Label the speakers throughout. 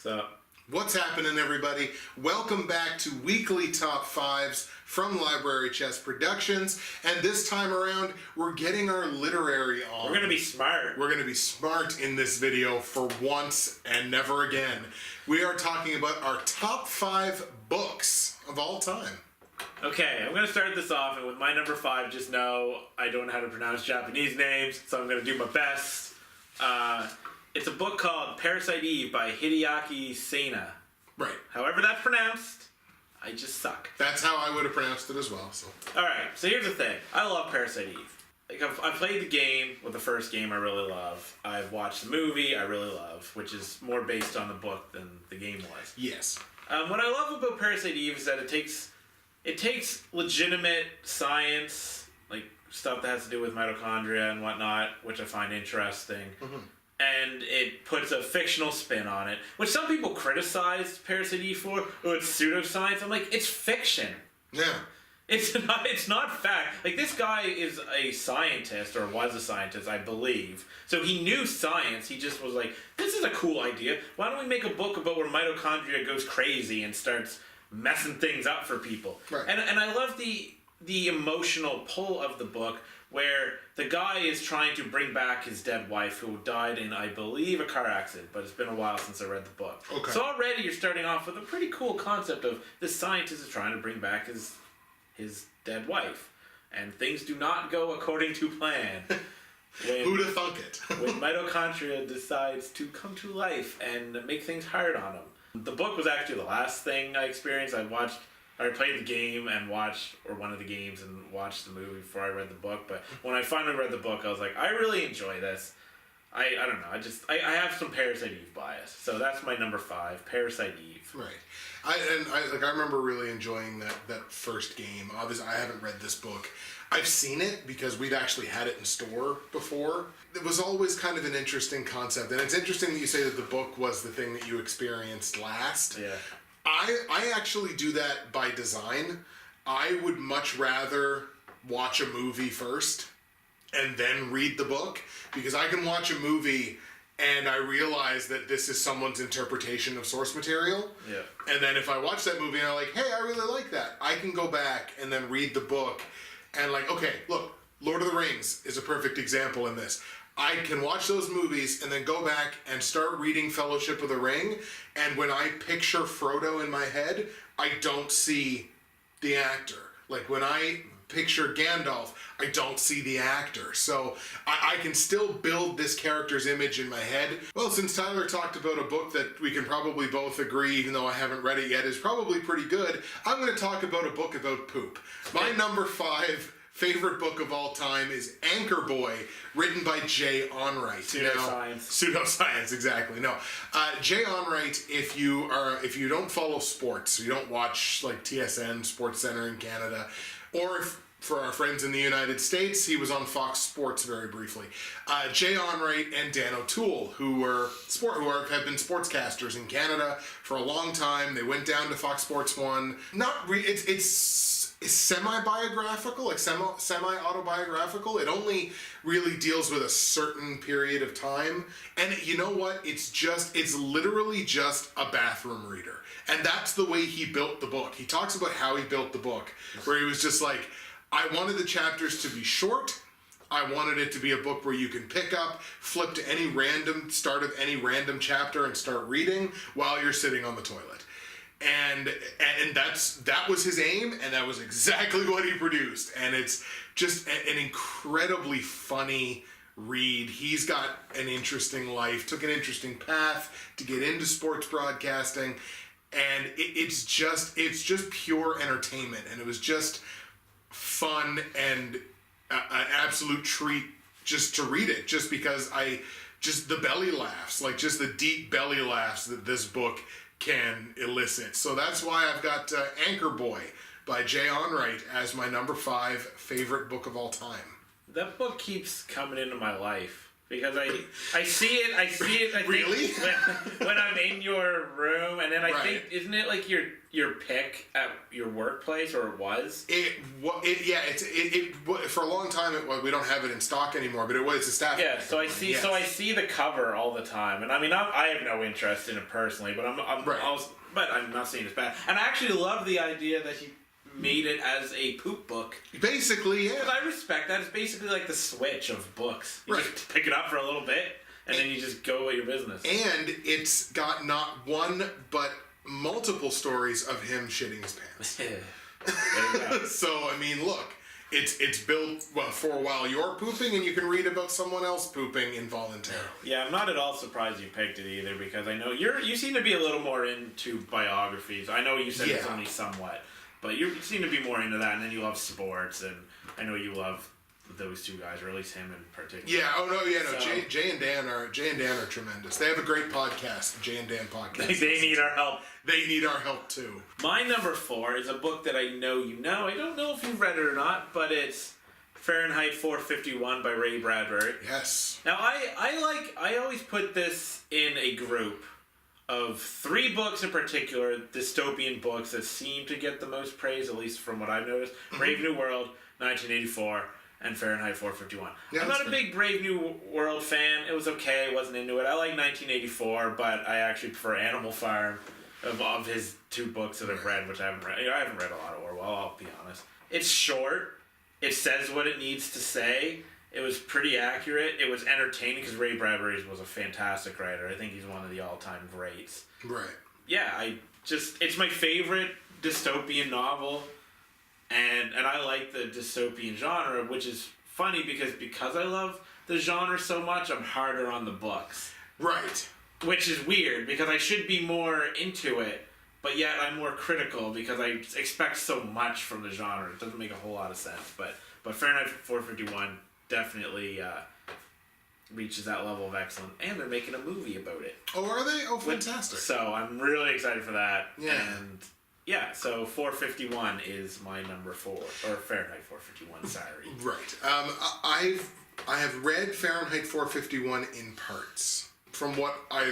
Speaker 1: So,
Speaker 2: what's happening, everybody? Welcome back to Weekly Top 5's from Library Chess Productions. And this time around, we're getting our literary on.
Speaker 1: we're going to be smart.
Speaker 2: We're going to be smart in this video for once and never again. We are talking about our top 5 books of all time.
Speaker 1: Okay, I'm going to start this off, and with my number 5, just know I don't know how to pronounce Japanese names, so I'm going to do my best. It's a book called Parasite Eve by Hideaki Sena.
Speaker 2: Right.
Speaker 1: However that's pronounced, I just suck.
Speaker 2: That's how I would have pronounced it as well. So.
Speaker 1: Alright, so here's the thing. I love Parasite Eve. Like, I've played the game. With the first game, I really love. I've watched the movie, I really love, which is more based on the book than the game was.
Speaker 2: Yes.
Speaker 1: What I love about Parasite Eve is that it takes legitimate science, like stuff that has to do with mitochondria and whatnot, which I find interesting. Mm-hmm. And it puts a fictional spin on it, which some people criticized Parasite Eve for. Oh, it's pseudoscience. I'm like, it's fiction.
Speaker 2: Yeah.
Speaker 1: It's not fact. Like, this guy is a scientist, or was a scientist, I believe. So he knew science. He just was like, this is a cool idea. Why don't we make a book about where mitochondria goes crazy and starts messing things up for people?
Speaker 2: Right.
Speaker 1: And I love the emotional pull of the book, where the guy is trying to bring back his dead wife, who died in, I believe, a car accident, but it's been a while since I read the book.
Speaker 2: Okay.
Speaker 1: So already you're starting off with a pretty cool concept of this scientist is trying to bring back his dead wife, and things do not go according to plan.
Speaker 2: Who'da thunk it?
Speaker 1: When mitochondria decides to come to life and make things hard on him. The book was actually the last thing I experienced. I played the game and watched, or one of the games, and watched the movie before I read the book. But when I finally read the book, I was like, I really enjoy this. I don't know. I have some Parasite Eve bias. So that's my number 5, Parasite Eve.
Speaker 2: Right. I remember really enjoying that first game. Obviously, I haven't read this book. I've seen it because we'd actually had it in store before. It was always kind of an interesting concept. And it's interesting that you say that the book was the thing that you experienced last.
Speaker 1: Yeah.
Speaker 2: I actually do that by design. I would much rather watch a movie first and then read the book, because I can watch a movie and I realize that this is someone's interpretation of source material.
Speaker 1: Yeah.
Speaker 2: And then if I watch that movie and I'm like, hey, I really like that, I can go back and then read the book and like, okay, look, Lord of the Rings is a perfect example in this. I can watch those movies and then go back and start reading Fellowship of the Ring, and when I picture Frodo in my head, I don't see the actor. Like, when I picture Gandalf, I don't see the actor. So I can still build this character's image in my head. Well, since Tyler talked about a book that we can probably both agree, even though I haven't read it yet, is probably pretty good, I'm going to talk about a book about poop. My number 5 favorite book of all time is Anchor Boy, written by Jay Onrait. Pseudoscience, exactly. No, Jay Onrait. If you don't follow sports, you don't watch like TSN, Sports Center in Canada, or if, for our friends in the United States, he was on Fox Sports very briefly. Jay Onrait and Dan O'Toole, who have been sportscasters in Canada for a long time. They went down to Fox Sports 1. It's semi-biographical, like semi-autobiographical. It only really deals with a certain period of time. And you know what? It's literally just a bathroom reader. And that's the way he built the book. He talks about how he built the book, where he was just like, I wanted the chapters to be short. I wanted it to be a book where you can pick up, flip to start of any random chapter and start reading while you're sitting on the toilet. And that was his aim, and that was exactly what he produced. And it's just an incredibly funny read. He's got an interesting life, took an interesting path to get into sports broadcasting, and it's just pure entertainment. And it was just fun and an absolute treat just to read it, just because the belly laughs, like just the deep belly laughs that this book can elicit. So that's why I've got Anchor Boy by Jay Onrait as my number 5 favorite book of all time.
Speaker 1: That book keeps coming into my life. Because I see it. I think,
Speaker 2: Really?
Speaker 1: when I'm in your room, and then I
Speaker 2: Right.
Speaker 1: think, isn't it like your pick at your workplace, or it was?
Speaker 2: For a long time we don't have it in stock anymore, but it was a staff.
Speaker 1: Yeah, so I see.
Speaker 2: Yes.
Speaker 1: So I see the cover all the time, and I mean, I have no interest in it personally, but I'm not saying it's bad. And I actually love the idea that he made it as a poop book.
Speaker 2: Basically, yeah.
Speaker 1: Because I respect that. It's basically like the Switch of books. You
Speaker 2: Right.
Speaker 1: just pick it up for a little bit, and then you just go about your business.
Speaker 2: And it's got not one but multiple stories of him shitting his pants.
Speaker 1: There you go.
Speaker 2: So I mean, look, it's built for while you're pooping, and you can read about someone else pooping involuntarily.
Speaker 1: Yeah, I'm not at all surprised you picked it either, because I know you seem to be a little more into biographies. I know you said it's only somewhat, but you seem to be more into that, and then you love sports, and I know you love those two guys, or at least him in particular.
Speaker 2: Yeah. Oh no. Yeah. No.
Speaker 1: So-
Speaker 2: Jay and Dan are tremendous. They have a great podcast, Jay and Dan podcast.
Speaker 1: They need our help.
Speaker 2: They need our help too.
Speaker 1: My number 4 is a book that I know you know. I don't know if you've read it or not, but it's Fahrenheit 451 by Ray Bradbury.
Speaker 2: Yes.
Speaker 1: Now, I always put this in a group of 3 books in particular, dystopian books that seem to get the most praise, at least from what I've noticed. Brave New World, 1984, and Fahrenheit 451.
Speaker 2: Yeah,
Speaker 1: I'm not a big Brave New World fan. It was okay, wasn't into it. I like 1984, but I actually prefer Animal Farm of his 2 books that I've read, which I haven't read. I haven't read a lot of Orwell, I'll be honest. It's short. It says what it needs to say. It was pretty accurate. It was entertaining, because Ray Bradbury was a fantastic writer. I think he's one of the all-time greats.
Speaker 2: Right.
Speaker 1: Yeah, it's my favorite dystopian novel, and I like the dystopian genre, which is funny because I love the genre so much, I'm harder on the books.
Speaker 2: Right.
Speaker 1: Which is weird, because I should be more into it, but yet I'm more critical because I expect so much from the genre. It doesn't make a whole lot of sense, but Fahrenheit 451 definitely reaches that level of excellence, and they're making a movie about it.
Speaker 2: Oh, are they? Oh, fantastic.
Speaker 1: So I'm really excited for that.
Speaker 2: Yeah.
Speaker 1: And yeah, so 451 is my number 4, or Fahrenheit 451. Sorry.
Speaker 2: Right. I have read Fahrenheit 451 in parts. From what I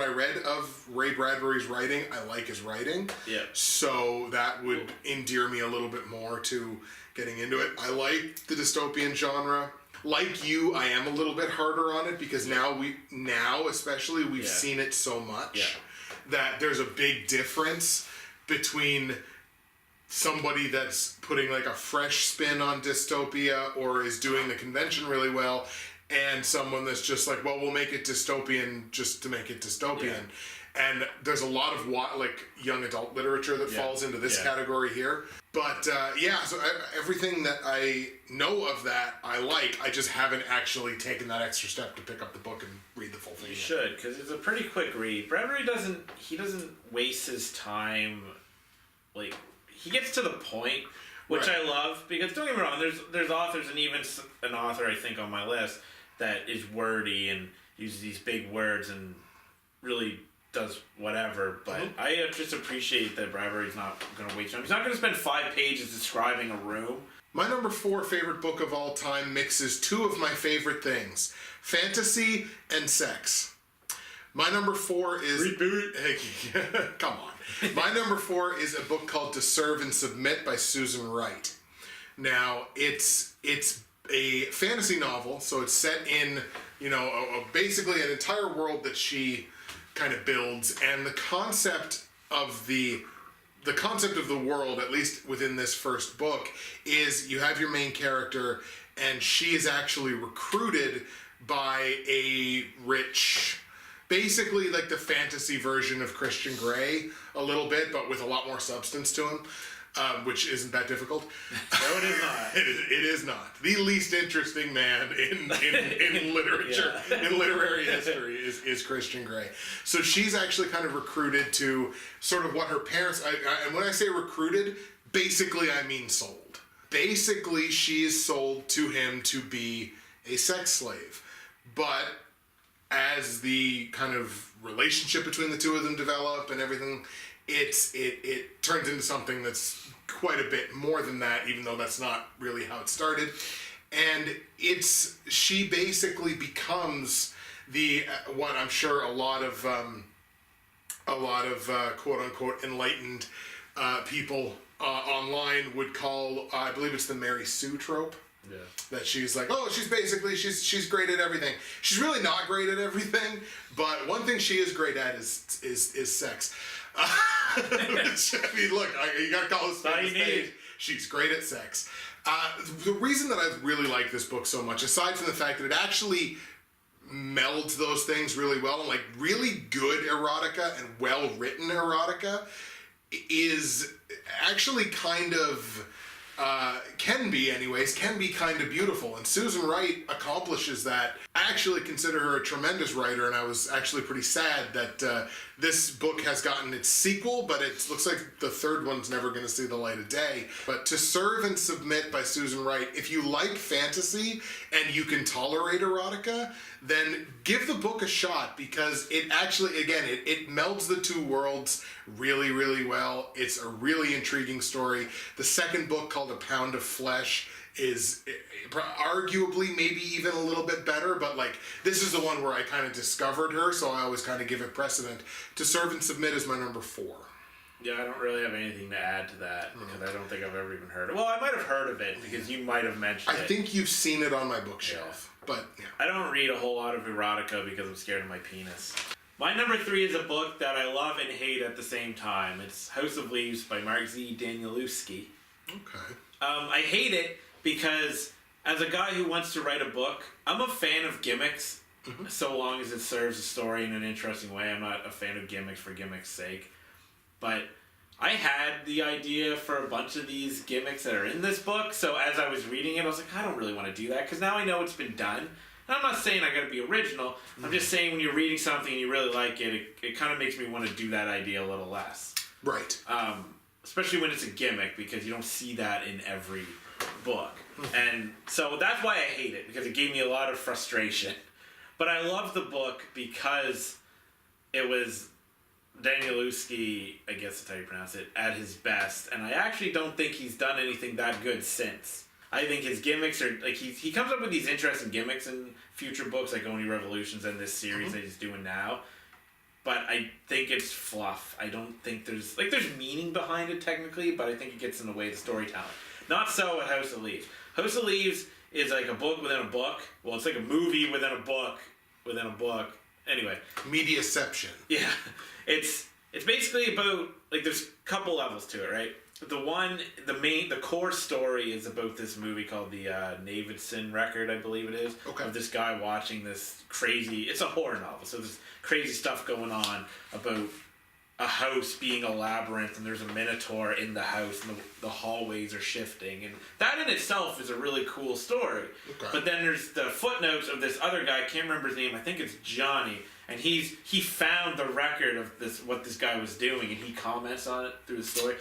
Speaker 2: read of Ray Bradbury's writing, I like his writing.
Speaker 1: Yeah.
Speaker 2: So that would endear me a little bit more to getting into it. I like the dystopian genre. Like you, I am a little bit harder on it, because now especially we've seen it so much that there's a big difference between somebody that's putting like a fresh spin on dystopia or is doing the convention really well, and someone that's just like, well, we'll make it dystopian just to make it dystopian. Yeah. And there's a lot of young adult literature that falls into this category here. But so everything that I know of that I like. I just haven't actually taken that extra step to pick up the book and read the full thing.
Speaker 1: You should, because it's a pretty quick read. Bradbury doesn't waste his time. Like, he gets to the point, which I love, because don't get me wrong, there's authors, and even an author I think on my list that is wordy and uses these big words and really does whatever, but I just appreciate that Bradbury's not going to waste time. He's not going to spend 5 pages describing a room.
Speaker 2: My number 4 favorite book of all time mixes 2 of my favorite things: fantasy and sex. My number 4 is... Reboot! Come on. My number 4 is a book called To Serve and Submit by Susan Wright. Now, it's a fantasy novel, so it's set in, basically an entire world that she kind of builds, and the concept of the world, at least within this first book, is you have your main character, and she is actually recruited by a rich, basically like the fantasy version of Christian Grey a little bit, but with a lot more substance to him. Which isn't that difficult.
Speaker 1: No, it is not.
Speaker 2: It is not. The least interesting man in literature, in literary history, is Christian Grey. So she's actually kind of recruited to sort of what her parents... and when I say recruited, basically I mean sold. Basically, she is sold to him to be a sex slave. But as the kind of relationship between the two of them develop and everything... It turns into something that's quite a bit more than that, even though that's not really how it started. and she basically becomes the what I'm sure a lot of quote unquote enlightened people online would call, I believe it's the Mary Sue trope.
Speaker 1: Yeah.
Speaker 2: That she's like, oh, she's great at everything. She's really not great at everything, but one thing she is great at is sex. Which, I mean, look, you gotta call this
Speaker 1: all you need.
Speaker 2: She's great at sex. The reason that I really like this book so much, aside from the fact that it actually melds those things really well, and like really good erotica and well written erotica, is actually kind of can be kind of beautiful, and Susan Wright accomplishes that. I actually consider her a tremendous writer, and I was actually pretty sad that this book has gotten its sequel, but it looks like the third one's never going to see the light of day. But To Serve and Submit by Susan Wright, if you like fantasy and you can tolerate erotica, then give the book a shot, because it actually, again, it melds the two worlds really, really well. It's a really intriguing story. The second book, called A Pound of Flesh, is arguably maybe even a little bit better, but like this is the one where I kind of discovered her, so I always kind of give it precedent. To Serve and Submit is my number 4.
Speaker 1: Yeah, I don't really have anything to add to that, because I don't think I've ever even heard it. Well, I might have heard of it because you might have mentioned it.
Speaker 2: I think you've seen it on my bookshelf, but yeah.
Speaker 1: I don't read a whole lot of erotica because I'm scared of my penis. My number 3 is a book that I love and hate at the same time. It's House of Leaves by Mark Z. Danielewski.
Speaker 2: Okay.
Speaker 1: I hate it because as a guy who wants to write a book, I'm a fan of gimmicks, so long as it serves a story in an interesting way. I'm not a fan of gimmicks for gimmicks' sake. But I had the idea for a bunch of these gimmicks that are in this book, so as I was reading it, I was like, I don't really want to do that, because now I know it's been done. And I'm not saying I gotta be original, I'm just saying when you're reading something and you really like it, it kind of makes me want to do that idea a little less.
Speaker 2: Right.
Speaker 1: Especially when it's a gimmick, because you don't see that in every book. And so that's why I hate it, because it gave me a lot of frustration. But I love the book because it was Danielewski, I guess that's how you pronounce it, at his best. And I actually don't think he's done anything that good since. I think his gimmicks are, like, he comes up with these interesting gimmicks in future books, like Only Revolutions and this series that he's doing now. But I think it's fluff. I don't think there's meaning behind it technically, but I think it gets in the way of the storytelling. Not so at House of Leaves. House of Leaves is like a book within a book. Well, it's like a movie within a book within a book. Anyway.
Speaker 2: Mediaception. Yeah.
Speaker 1: It's basically about, like, there's a couple levels to it, right? The core story is about this movie called the Navidson Record, I believe it is.
Speaker 2: Okay.
Speaker 1: Of this guy watching this crazy, it's a horror novel, so there's crazy stuff going on about a house being a labyrinth, and there's a minotaur in the house, and the hallways are shifting, and that in itself is a really cool story. Okay. But then there's the footnotes of this other guy, I can't remember his name, I think it's Johnny, and he found the record of what this guy was doing, and he comments on it through the story.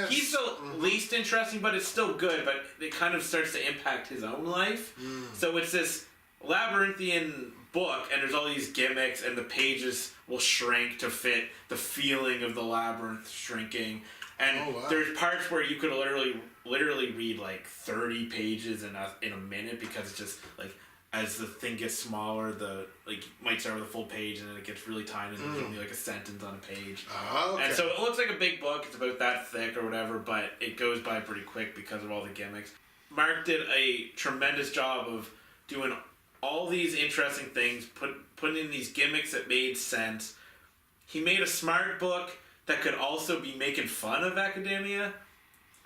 Speaker 1: He's the least interesting, but it's still good, but it kind of starts to impact his own life. So it's this labyrinthian book, and there's all these gimmicks, and the pages will shrink to fit the feeling of the labyrinth shrinking. And there's parts where you could literally read like 30 pages in a minute, because it's just like, as the thing gets smaller, you might start with a full page and then it gets really tiny and there's only like a sentence on a page. And so it looks like a big book, it's about that thick or whatever, but it goes by pretty quick because of all the gimmicks. Mark did a tremendous job of doing all these interesting things, putting in these gimmicks that made sense. He made a smart book that could also be making fun of academia.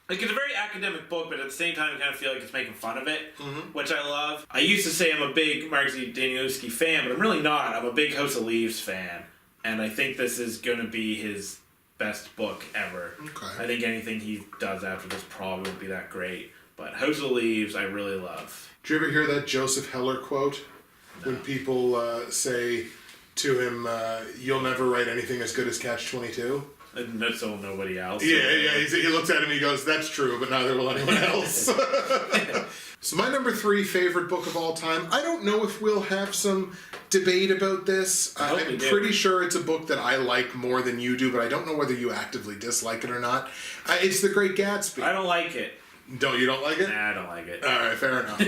Speaker 1: Like, it's a very academic book, but at the same time, I kind of feel like it's making fun of it, which I love. I used to say I'm a big Mark Z. Danielewski fan, but I'm really not. I'm a big House of Leaves fan, and I think this is going to be his best book ever. Okay. I think anything he does after this probably won't be that great, but House of Leaves I really love.
Speaker 2: Did you ever hear that Joseph Heller quote? No. When people say to him, you'll never write anything as good as Catch-22?
Speaker 1: And that's all nobody else.
Speaker 2: Yeah. He looks at him and he goes, that's true, but neither will anyone else. So my number 3 favorite book of all time, I don't know if we'll have some debate about this. I'm pretty sure it's a book that I like more than you do, but I don't know whether you actively dislike it or not. It's The Great Gatsby.
Speaker 1: I don't like it.
Speaker 2: You don't like it?
Speaker 1: Nah, I don't like it.
Speaker 2: All right, fair enough.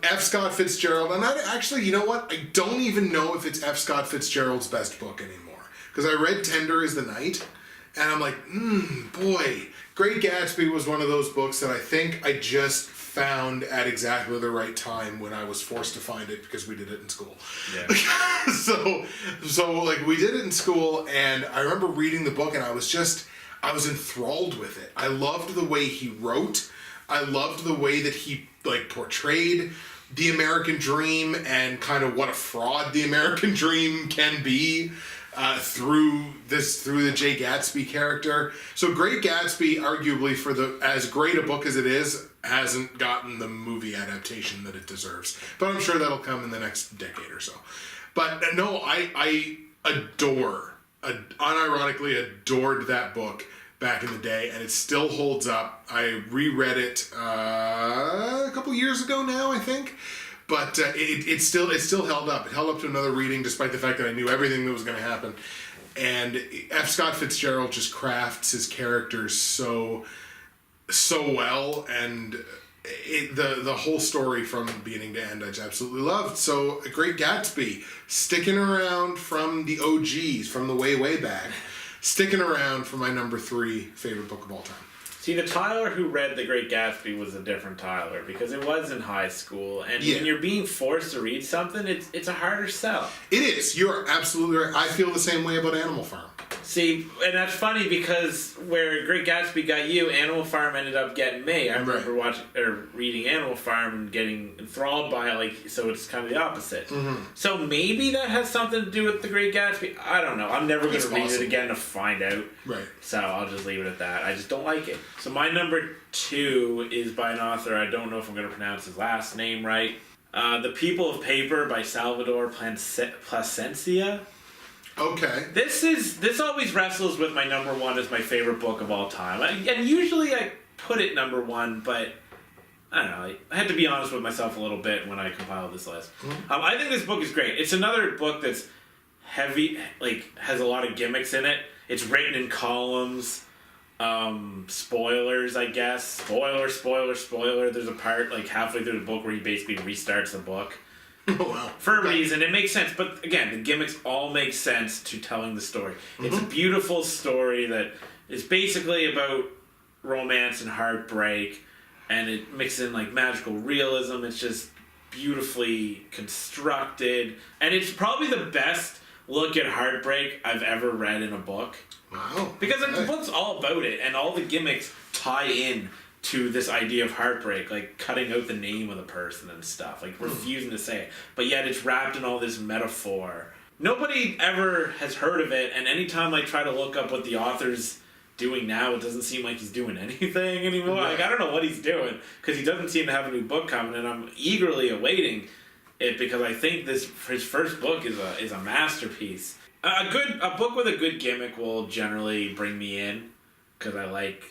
Speaker 2: F. Scott Fitzgerald, and actually, you know what? I don't even know if it's F. Scott Fitzgerald's best book anymore. Because I read Tender is the Night, and I'm like, boy. Great Gatsby was one of those books that I think I just found at exactly the right time when I was forced to find it because we did it in school.
Speaker 1: Yeah.
Speaker 2: so like we did it in school, and I remember reading the book, and I was enthralled with it. I loved the way he wrote. I loved the way that he like portrayed the American dream and kind of what a fraud the American dream can be through the Jay Gatsby character. So Great Gatsby, arguably as great a book as it is, hasn't gotten the movie adaptation that it deserves. But I'm sure that'll come in the next decade or so. But no, I unironically adored that book back in the day, and it still holds up. I reread it a couple years ago now, I think, but it still held up. It held up to another reading, despite the fact that I knew everything that was going to happen. And F. Scott Fitzgerald just crafts his characters so well, and the whole story from beginning to end I just absolutely loved. So Great Gatsby, sticking around from the OGs, from the way back. Sticking around for my number 3 favorite book of all time.
Speaker 1: See, the Tyler who read The Great Gatsby was a different Tyler because it was in high school, and when you're being forced to read something, it's a harder sell.
Speaker 2: It is. You're absolutely right. I feel the same way about Animal Farm.
Speaker 1: See, and that's funny because where Great Gatsby got you, Animal Farm ended up getting me. I remember reading Animal Farm and getting enthralled by it, so it's kind of the opposite. Mm-hmm. So maybe that has something to do with The Great Gatsby. I don't know. I'm never going to read it again to find out.
Speaker 2: Right.
Speaker 1: So I'll just leave it at that. I just don't like it. So my number 2 is by an author, I don't know if I'm going to pronounce his last name right. The People of Paper by Salvador Plasencia.
Speaker 2: Okay.
Speaker 1: This always wrestles with my number 1 as my favorite book of all time. And usually I put it number 1, but I don't know. I had to be honest with myself a little bit when I compiled this list. Mm-hmm. I think this book is great. It's another book that's heavy, has a lot of gimmicks in it. It's written in columns. Spoilers, I guess. Spoiler. There's a part halfway through the book where he basically restarts the book.
Speaker 2: Oh, wow.
Speaker 1: For a reason. It makes sense. But again, the gimmicks all make sense to telling the story. Mm-hmm. It's a beautiful story that is basically about romance and heartbreak, and it mixes in magical realism. It's just beautifully constructed. And it's probably the best look at heartbreak I've ever read in a book.
Speaker 2: Wow.
Speaker 1: Because the book's all about it, and all the gimmicks tie in to this idea of heartbreak, cutting out the name of the person and stuff, refusing to say it. But yet it's wrapped in all this metaphor. Nobody ever has heard of it, and anytime I try to look up what the author's doing now, it doesn't seem like he's doing anything anymore.
Speaker 2: Right.
Speaker 1: I don't know what he's doing, because he doesn't seem to have a new book coming, and I'm eagerly awaiting it, because I think his first book is a masterpiece. A book with a good gimmick will generally bring me in, because I like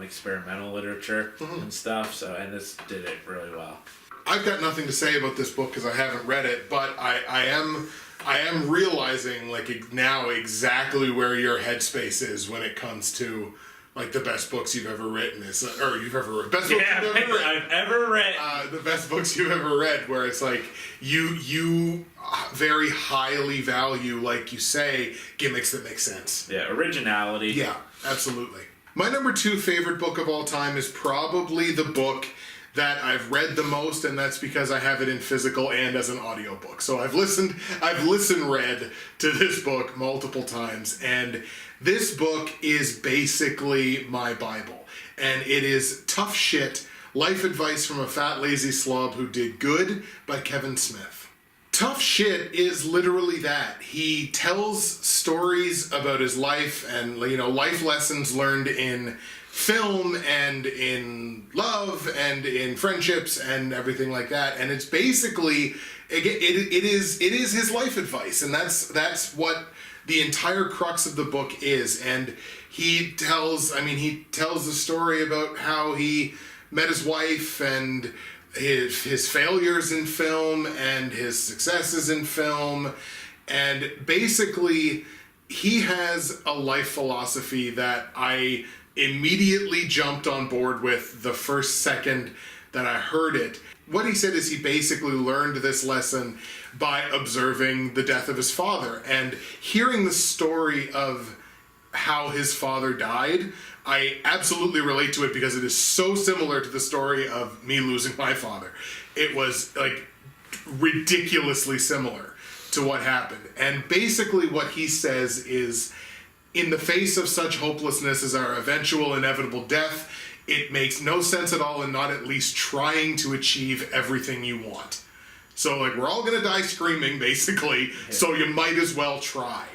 Speaker 1: experimental literature and stuff. So, and this did it really well.
Speaker 2: I've got nothing to say about this book because I haven't read it, but I am realizing now exactly where your headspace is when it comes to the best books you've ever written best books you've ever read.
Speaker 1: I've ever read
Speaker 2: the best books you've ever read, where it's you very highly value, you say, gimmicks that make sense.
Speaker 1: Yeah, originality.
Speaker 2: Yeah, absolutely. My number 2 favorite book of all time is probably the book that I've read the most, and that's because I have it in physical and as an audiobook. So I've read to this book multiple times, and this book is basically my Bible. And it is Tough Shit, Life Advice from a Fat Lazy Slob Who Did Good by Kevin Smith. Tough Shit is literally that. He tells stories about his life and, life lessons learned in film and in love and in friendships and everything like that. And it's basically, it is his life advice. And that's what the entire crux of the book is. And he tells the story about how he met his wife and his failures in film and his successes in film, and basically he has a life philosophy that I immediately jumped on board with the first second that I heard it. What he said is he basically learned this lesson by observing the death of his father and hearing the story of how his father died. I absolutely relate to it because it is so similar to the story of me losing my father. It was like ridiculously similar to what happened. And basically what he says is, in the face of such hopelessness as our eventual inevitable death, it makes no sense at all in not at least trying to achieve everything you want. So like, we're all gonna die screaming basically, so you might as well try.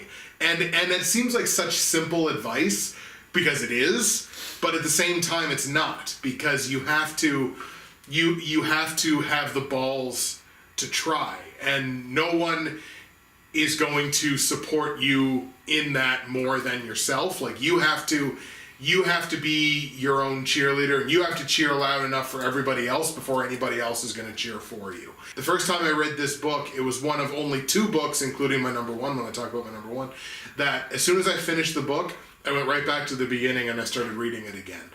Speaker 2: And it seems like such simple advice, because it is, but at the same time it's not, because you have to have the balls to try, and no one is going to support you in that more than yourself. Like, you have to be your own cheerleader, and you have to cheer loud enough for everybody else before anybody else is going to cheer for you. The first time I read this book, it was one of only 2 books, including my number 1, when I talk about my number 1, that as soon as I finished the book, I went right back to the beginning and I started reading it again.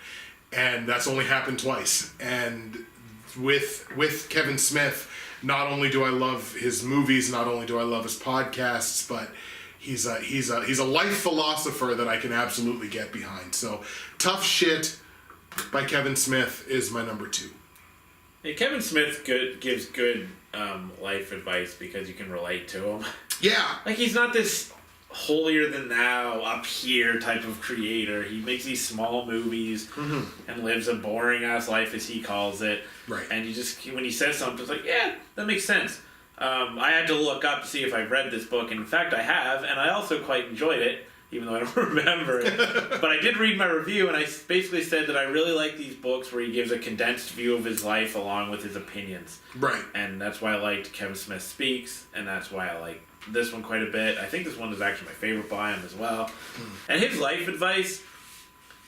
Speaker 2: And that's only happened twice. And with Kevin Smith, not only do I love his movies, not only do I love his podcasts, but he's a life philosopher that I can absolutely get behind. So, Tough Shit by Kevin Smith is my number 2.
Speaker 1: Yeah, Kevin Smith gives good life advice because you can relate to him.
Speaker 2: Yeah.
Speaker 1: Like, he's not this holier than thou, up here type of creator. He makes these small movies and lives a boring ass life, as he calls it.
Speaker 2: Right.
Speaker 1: And you just, when he says something, it's like, yeah, that makes sense. I had to look up to see if I've read this book, and in fact I have, and I also quite enjoyed it, even though I don't remember it. But I did read my review, and I basically said that I really like these books where he gives a condensed view of his life along with his opinions.
Speaker 2: Right.
Speaker 1: And that's why I liked Kevin Smith Speaks, and that's why I like this one quite a bit. I think this one is actually my favorite by him as well. And his life advice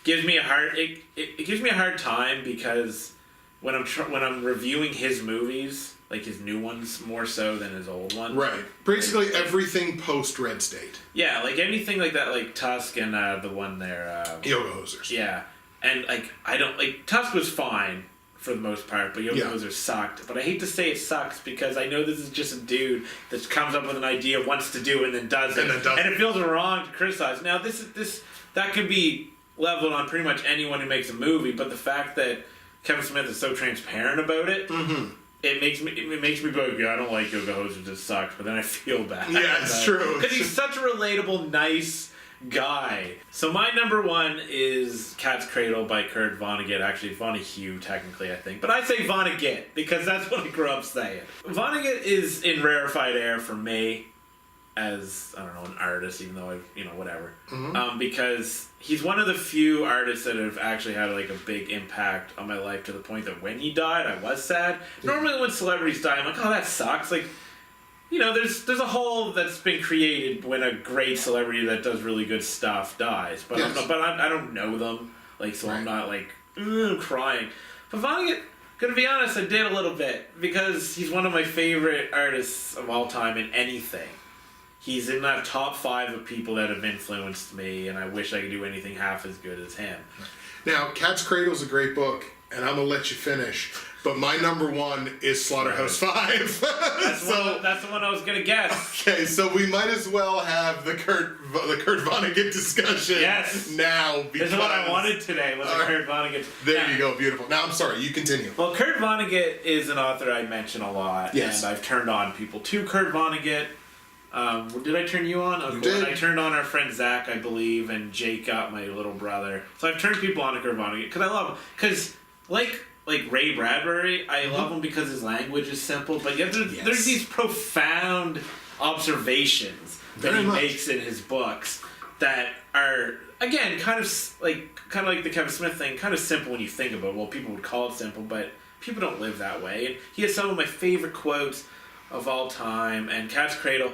Speaker 1: gives me a hard time, because when I'm reviewing his movies, like his new ones more so than his old ones.
Speaker 2: Right. Basically everything post Red State.
Speaker 1: Yeah, like anything like that, like Tusk and the one there.
Speaker 2: Yoga Hosers.
Speaker 1: Yeah, and like I don't like Tusk was fine for the most part, but Yoga Hosers sucked. But I hate to say it sucks, because I know this is just a dude that comes up with an idea, wants to do it, and then does it, and it feels wrong to criticize. Now that could be leveled on pretty much anyone who makes a movie, but the fact that Kevin Smith is so transparent about it. It makes me go, yeah, I don't like Yoga Hosers, it sucks, but then I feel bad.
Speaker 2: Yeah, it's true.
Speaker 1: Because he's such a relatable, nice guy. So my number 1 is Cat's Cradle by Kurt Vonnegut. Actually, Vonnegut, technically, I think. But I say Vonnegut, because that's what I grew up saying. Vonnegut is in rarefied air for me as, I don't know, an artist, even though whatever. Because he's one of the few artists that have actually had like a big impact on my life, to the point that when he died, I was sad. Normally when celebrities die, I'm like, oh, that sucks. Like, there's a hole that's been created when a great celebrity that does really good stuff dies. But I don't know them, like, so I'm not like crying. But Vonnegut, gonna be honest, I did a little bit, because he's one of my favorite artists of all time in anything. He's in that top 5 of people that have influenced me, and I wish I could do anything half as good as him.
Speaker 2: Now, Cat's Cradle is a great book, and I'm going to let you finish, but my number 1 is Slaughterhouse-Five.
Speaker 1: That's the one I was going to guess.
Speaker 2: Okay, so we might as well have the Kurt Vonnegut discussion now.
Speaker 1: This is what I wanted today, was a Kurt Vonnegut.
Speaker 2: There you go, beautiful. Now, I'm sorry, you continue.
Speaker 1: Well, Kurt Vonnegut is an author I mention a lot, and I've turned on people to Kurt Vonnegut. Did I turn you on? Okay.
Speaker 2: You did.
Speaker 1: I turned on our friend Zach, I believe, and Jake got my little brother. So I've turned people on to Kurt Vonnegut because I love him. Because like Ray Bradbury, I love him because his language is simple. But yet there's these profound observations that he makes in his books that are, again, kind of like the Kevin Smith thing, kind of simple when you think about it. Well, people would call it simple, but people don't live that way. And he has some of my favorite quotes of all time. And Cat's Cradle.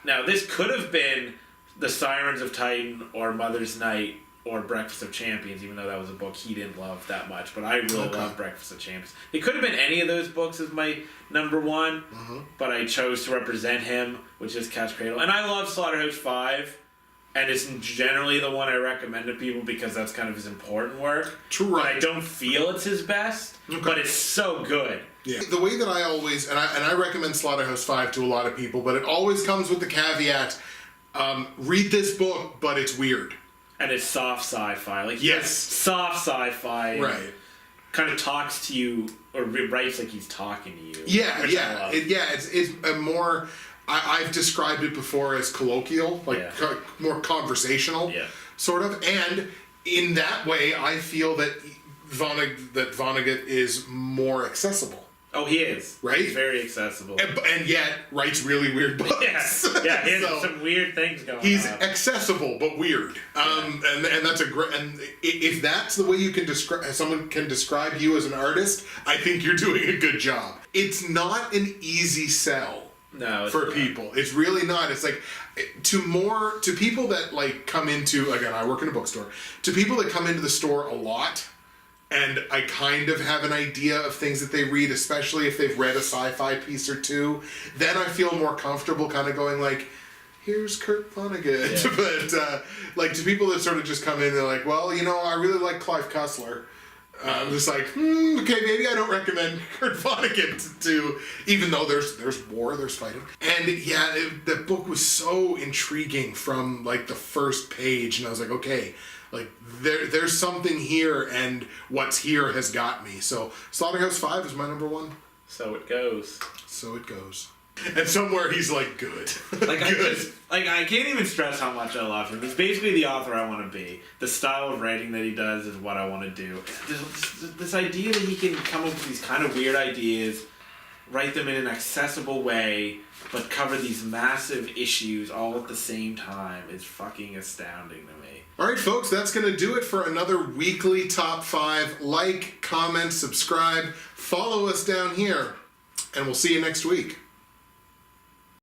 Speaker 1: Now, this could have been The Sirens of Titan or Mother's Night or Breakfast of Champions, even though that was a book he didn't love that much. But I really love Breakfast of Champions. It could have been any of those books as my number 1, but I chose to represent him, which is Cat's Cradle. And I love Slaughterhouse-Five, and it's generally the one I recommend to people because that's kind of his important work.
Speaker 2: True,
Speaker 1: But
Speaker 2: right.
Speaker 1: I don't feel it's his best, but it's so good.
Speaker 2: Yeah. The way that I always, and I recommend Slaughterhouse-Five to a lot of people, but it always comes with the caveat, read this book, but it's weird.
Speaker 1: And it's soft sci-fi. Like,
Speaker 2: yes.
Speaker 1: Soft sci-fi.
Speaker 2: Right.
Speaker 1: Kind of talks to you, or writes like he's talking to you.
Speaker 2: Yeah,
Speaker 1: which
Speaker 2: yeah.
Speaker 1: I love.
Speaker 2: It's a more, I've described it before as colloquial, like more conversational, sort of. And in that way, I feel that Vonnegut is more accessible.
Speaker 1: Oh, he is.
Speaker 2: Right?
Speaker 1: He's very accessible.
Speaker 2: And yet, writes really weird books.
Speaker 1: Yeah, he has some weird things going on.
Speaker 2: He's accessible, but weird. And that's a great... And if that's the way you can describe... Someone can describe you as an artist, I think you're doing a good job. It's not an easy sell for people. It's really not. It's like... To people that, like, come into... Again, I work in a bookstore. To people that come into the store a lot... And I kind of have an idea of things that they read, especially if they've read a sci-fi piece or two. Then I feel more comfortable kind of going like, here's Kurt Vonnegut. Yeah. But like to people that sort of just come in, they're like, well, you know, I really like Clive Cussler. I'm just like, okay, maybe I don't recommend Kurt Vonnegut to, even though there's war, there's fighting. And yeah, the book was so intriguing from like the first page. And I was like, okay, like there's something here, and what's here has got me. So Slaughterhouse-Five is my number one.
Speaker 1: So it goes.
Speaker 2: So it goes. And somewhere he's like good.
Speaker 1: Like
Speaker 2: good.
Speaker 1: I can't even stress how much I love him. He's basically the author I want to be. The style of writing that he does is what I want to do. This idea that he can come up with these kind of weird ideas, write them in an accessible way, but cover these massive issues all at the same time is fucking astounding to me.
Speaker 2: All right, folks, that's going to do it for another weekly Top 5. Like, comment, subscribe, follow us down here, and we'll see you next week.